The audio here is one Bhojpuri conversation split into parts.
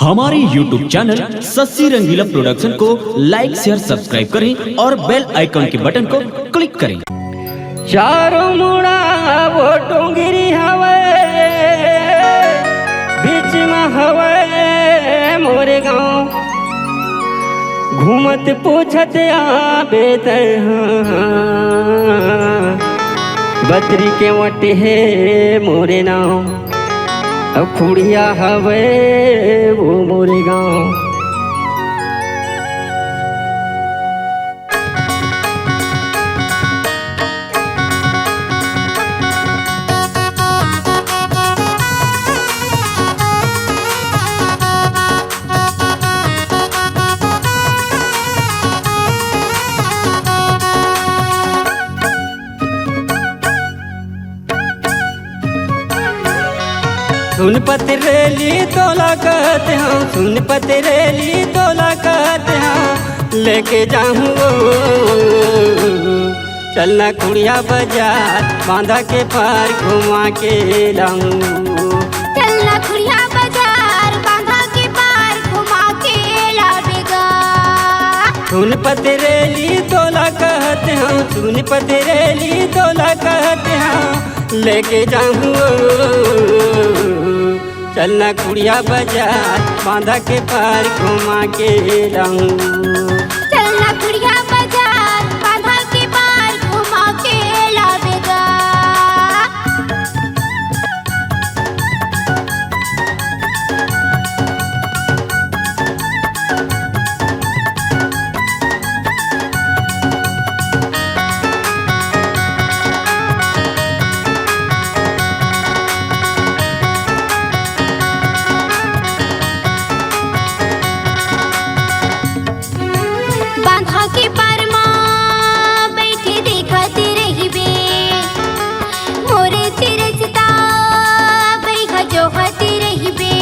हमारे YouTube चैनल सस्सी रंगीला प्रोडक्शन को लाइक शेयर सब्सक्राइब करें और बेल आइकन के बटन को क्लिक करें। चारों मुड़ा वो डोंगरी हवे बीच में हवे मोरे गाँव घूमत पूछत आबे बदरी के वट है मोरे नाव अब खुड़िया हवे वो मोरे गाँव। सुन पतरेली तोला कहते हैं, सुन पतरेली तोला कहते हैं, लेके जाऊँ चलना कुड़िया बाजार बांधा के पार घुमा के लाऊं। चलना कुड़िया बाजार बांधा के पार घुमा के लावेगा। सुन पतरेली तोला कहते हैं, सुन पतरेली तोला कहते हैं, लेके जाऊँ चलना कुड़िया बाजार बांधा के पार घुमा के लाऊं। चलना कुड़िया बाजार बांधा के पार घुमा के लावेगा। बांधा के पार माँ बैठी देखती रहिबे मोरे चिरचता बैठा जोहती रहिबे।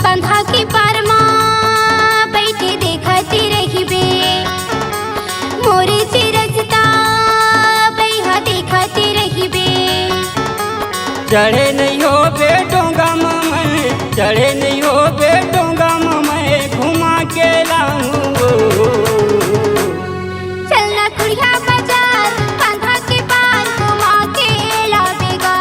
बांधा के पार माँ बैठी देखती रहिबे मोरे चिरचता बैठा देखती रहिबे। चढ़े नहीं हो बेटोंगा मैं, चढ़े नहीं हो बेटोंगा मैं घुमा के लाऊं। चलना कुड़िया बाजार बांधा के पार घुमा के लावेगा।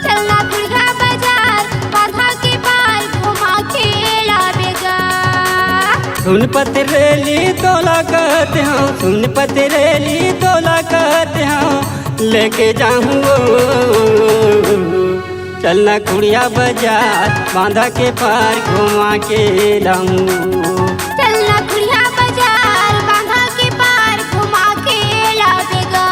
चलना कुड़िया बाजार बांधा के पार घुमा के लावेगा। सुन पतरेली तोला कहते हैं, सुन पतरेली तोला कहते हैं, लेके जाऊँ चलना कुड़िया बाजार बांधा के पार घुमा के लाऊं। चलना कुड़िया बाजार बांधा के पार घुमा के लावेगा।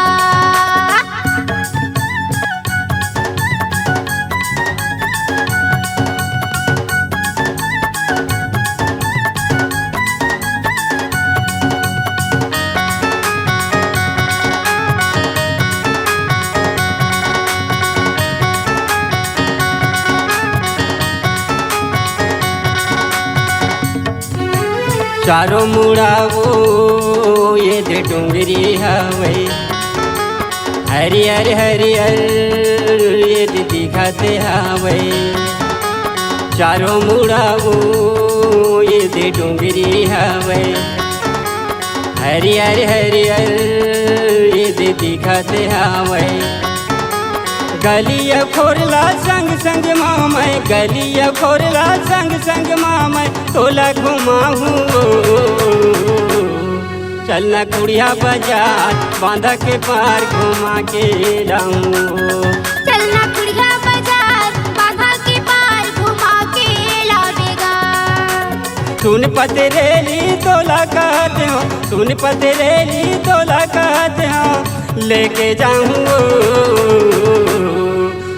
चारों मुड़ा वो ये दे डोंगरी हवे हरियर हरियर ये दे दिखाते हवे। चारों मुड़ा वो ये दे डोंगरी हवे हरियर हरियर ये दे दिखाते हवे। गलिया खोरला संग संग मामै, गलिया खोरला संग संग मामै तोला घुमाऊं। चलना कुड़िया बाजार बांधा के पार घुमा के लाऊं। चलना कुड़िया बाजार बांधा के पार घुमा के लावेगा। सुन पतरेली तोला कहते हो, सुन पतरेली तोला कहते हो, लेके जाऊँ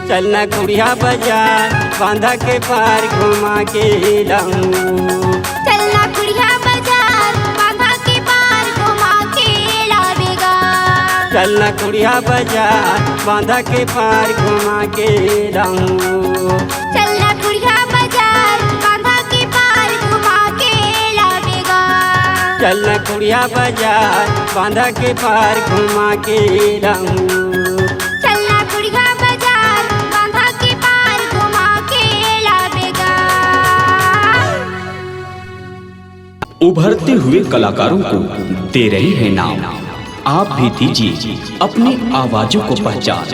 चलना कुड़िया बाजार बांधा के पार घुमा के लाऊं। चलना कुड़िया बाजार बांधा के पार घुमा के लावेगा। चलना कुड़िया बाजार बांधा के पार घुमा के लाऊं। चलना कुड़िया बाजार बांधा के पार घुमा के लावेगा। चलना कुड़िया बाजार बांधा के पार घुमा के लाऊं। चलना कुड़िया बाजार बांधा के पार घुमा के लावेगा। उभरते हुए कलाकारों को दे रहे हैं नाम। आप भी दीजिए अपनी आवाजों को पहचान।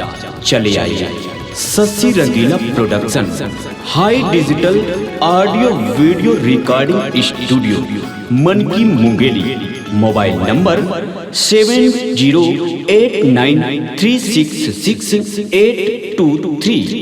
चले आइए शशि रंगीला प्रोडक्शन हाई digital audio video recording studio, मनकी मुंगेली। Mobile number 708936668823।